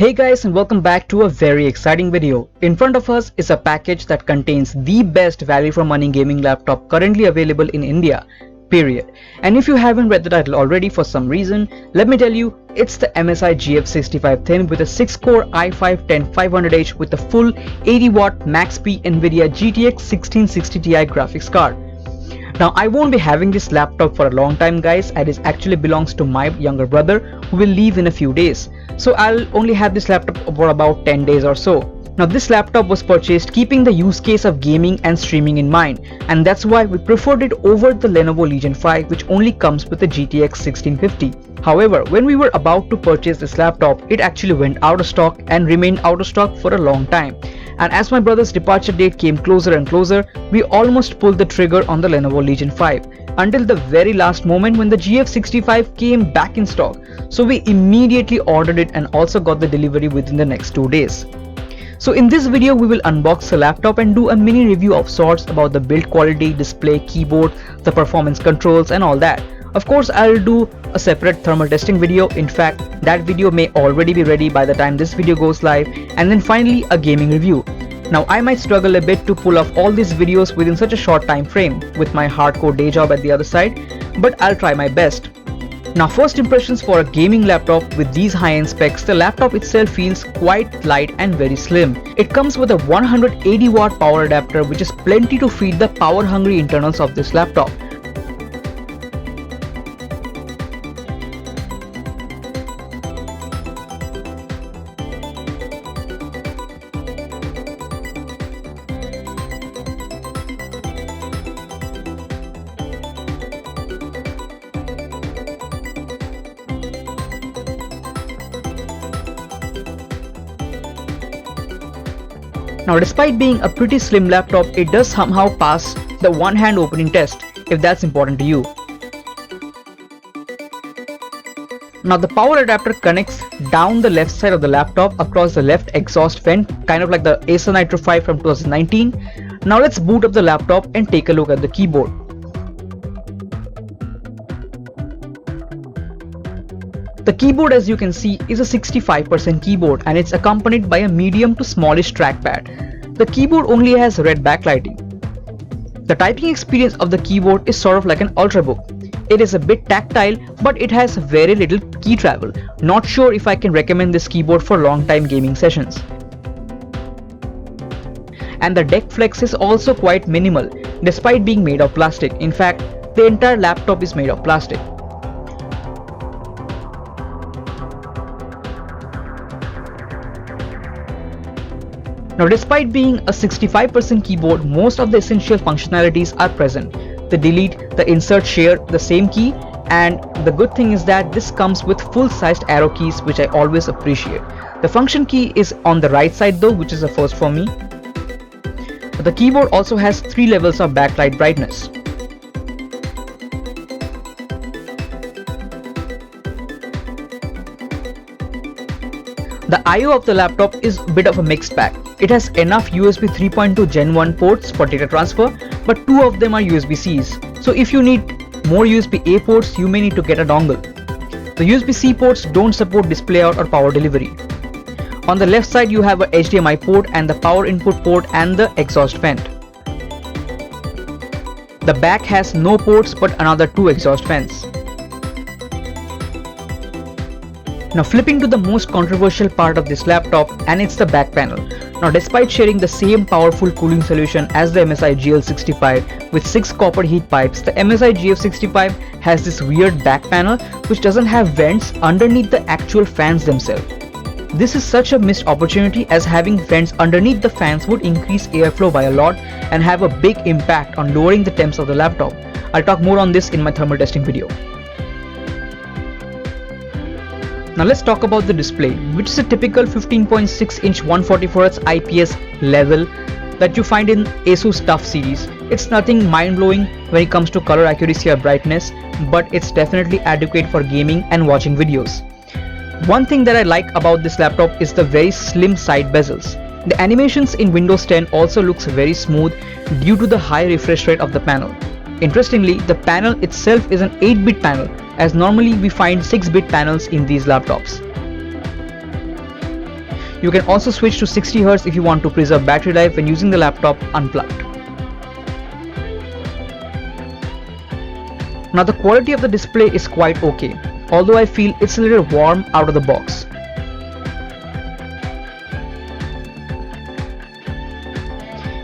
Hey guys, and welcome back to a very exciting video. In front of us is a package that contains the best value for money gaming laptop currently available in India, period. And if you haven't read the title already for some reason, let me tell you, it's the MSI GF65 Thin with a 6-core i5-10500H with a full 80-watt max-P NVIDIA GTX 1660 Ti graphics card. Now I won't be having this laptop for a long time guys, as it actually belongs to my younger brother who will leave in a few days. So I'll only have this laptop for about 10 days or so. Now this laptop was purchased keeping the use case of gaming and streaming in mind, and that's why we preferred it over the Lenovo Legion 5, which only comes with the GTX 1650. However, when we were about to purchase this laptop, it actually went out of stock and remained out of stock for a long time. And as my brother's departure date came closer and closer, we almost pulled the trigger on the Lenovo Legion 5 until the very last moment when the GF65 came back in stock. So we immediately ordered it and also got the delivery within the next 2 days. So in this video we will unbox the laptop and do a mini review of sorts about the build quality, display, keyboard, the performance controls and all that. Of course I'll do a separate thermal testing video. In fact, that video may already be ready by the time this video goes live, and then finally a gaming review. Now I might struggle a bit to pull off all these videos within such a short time frame with my hardcore day job at the other side, but I'll try my best. Now first impressions for a gaming laptop with these high-end specs, the laptop itself feels quite light and very slim. It comes with a 180-watt power adapter, which is plenty to feed the power-hungry internals of this laptop. Now despite being a pretty slim laptop, it does somehow pass the one-hand opening test, if that's important to you. Now the power adapter connects down the left side of the laptop across the left exhaust vent, kind of like the Acer Nitro 5 from 2019. Now let's boot up the laptop and take a look at the keyboard. The keyboard, as you can see, is a 65% keyboard and it's accompanied by a medium to smallish trackpad. The keyboard only has red backlighting. The typing experience of the keyboard is sort of like an ultrabook. It is a bit tactile, but it has very little key travel. Not sure if I can recommend this keyboard for long time gaming sessions. And the deck flex is also quite minimal, despite being made of plastic. In fact, the entire laptop is made of plastic. Now despite being a 65% keyboard, most of the essential functionalities are present. The delete, the insert, share, the same key, and the good thing is that this comes with full-sized arrow keys, which I always appreciate. The function key is on the right side though, which is a first for me. The keyboard also has 3 levels of backlight brightness. The I/O of the laptop is a bit of a mixed bag. It has enough USB 3.2 Gen 1 ports for data transfer, but 2 of them are USB-Cs. So if you need more USB-A ports, you may need to get a dongle. The USB-C ports don't support display out or power delivery. On the left side you have a HDMI port and the power input port and the exhaust vent. The back has no ports but another 2 exhaust vents. Now flipping to the most controversial part of this laptop, and it's the back panel. Now despite sharing the same powerful cooling solution as the MSI GL65 with 6 copper heat pipes, the MSI GF65 has this weird back panel which doesn't have vents underneath the actual fans themselves. This is such a missed opportunity, as having vents underneath the fans would increase airflow by a lot and have a big impact on lowering the temps of the laptop. I'll talk more on this in my thermal testing video. Now let's talk about the display, which is a typical 15.6-inch 144Hz IPS level that you find in ASUS TUF series. It's nothing mind-blowing when it comes to color accuracy or brightness, but it's definitely adequate for gaming and watching videos. One thing that I like about this laptop is the very slim side bezels. The animations in Windows 10 also looks very smooth due to the high refresh rate of the panel. Interestingly, the panel itself is an 8-bit panel, as normally we find 6-bit panels in these laptops. You can also switch to 60Hz if you want to preserve battery life when using the laptop unplugged. Now the quality of the display is quite okay, although I feel it's a little warm out of the box.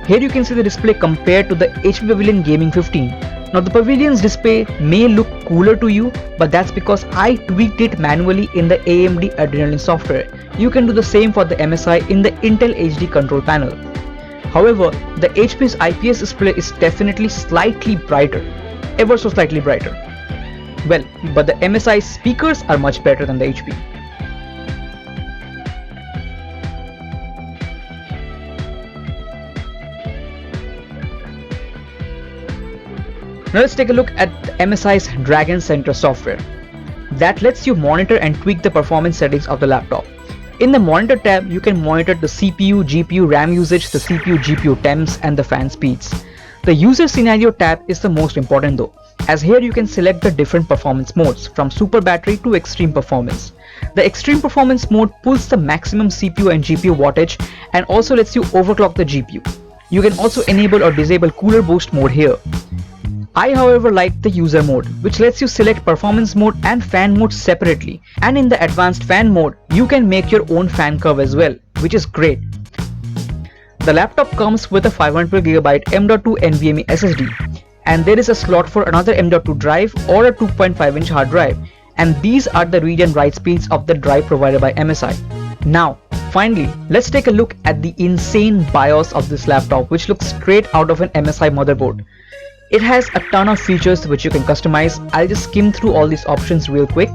Here you can see the display compared to the HP Pavilion Gaming 15. Now the Pavilion's display may look cooler to you, but that's because I tweaked it manually in the AMD Adrenalin software. You can do the same for the MSI in the Intel HD control panel. However, the HP's IPS display is definitely slightly brighter, ever so slightly brighter. Well, but the MSI speakers are much better than the HP. Now let's take a look at MSI's Dragon Center software. That lets you monitor and tweak the performance settings of the laptop. In the monitor tab, you can monitor the CPU, GPU, RAM usage, the CPU, GPU temps and the fan speeds. The user scenario tab is the most important though, as here you can select the different performance modes from super battery to extreme performance. The extreme performance mode pulls the maximum CPU and GPU wattage and also lets you overclock the GPU. You can also enable or disable cooler boost mode here. I however like the user mode, which lets you select performance mode and fan mode separately, and in the advanced fan mode you can make your own fan curve as well, which is great. The laptop comes with a 512GB M.2 NVMe SSD, and there is a slot for another M.2 drive or a 2.5-inch hard drive, and these are the read and write speeds of the drive provided by MSI. Now finally, let's take a look at the insane BIOS of this laptop, which looks straight out of an MSI motherboard. It has a ton of features which you can customize. I'll just skim through all these options real quick.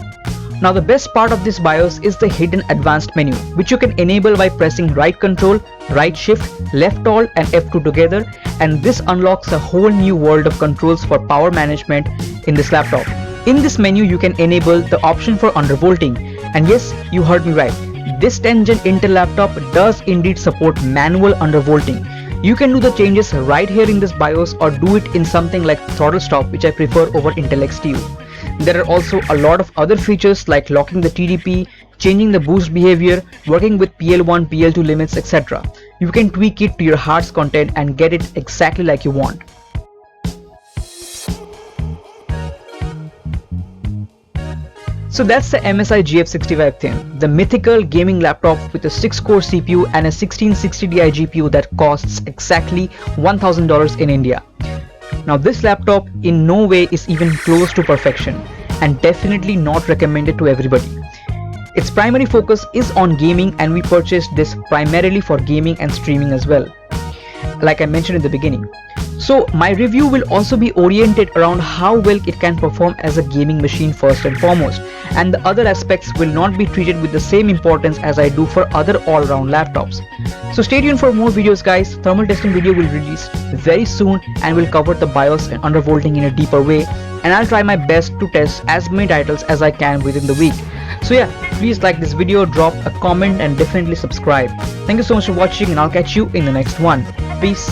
Now the best part of this BIOS is the hidden advanced menu, which you can enable by pressing right control, right shift, left alt and F2 together, and this unlocks a whole new world of controls for power management in this laptop. In this menu you can enable the option for undervolting, and yes, you heard me right, this 10th gen Intel laptop does indeed support manual undervolting. You can do the changes right here in this BIOS or do it in something like throttle stop, which I prefer over Intel XTU. There are also a lot of other features like locking the TDP, changing the boost behavior, working with PL1, PL2 limits, etc. You can tweak it to your heart's content and get it exactly like you want. So that's the MSI GF65 Thin, the mythical gaming laptop with a 6-core CPU and a 1660 Ti GPU that costs exactly $1,000 in India. Now this laptop in no way is even close to perfection and definitely not recommended to everybody. Its primary focus is on gaming, and we purchased this primarily for gaming and streaming as well, like I mentioned in the beginning. So my review will also be oriented around how well it can perform as a gaming machine first and foremost, and the other aspects will not be treated with the same importance as I do for other all-round laptops. So stay tuned for more videos guys. Thermal testing video will release very soon and will cover the BIOS and undervolting in a deeper way, and I'll try my best to test as many titles as I can within the week. So yeah, please like this video, drop a comment and definitely subscribe. Thank you so much for watching, and I'll catch you in the next one. Peace.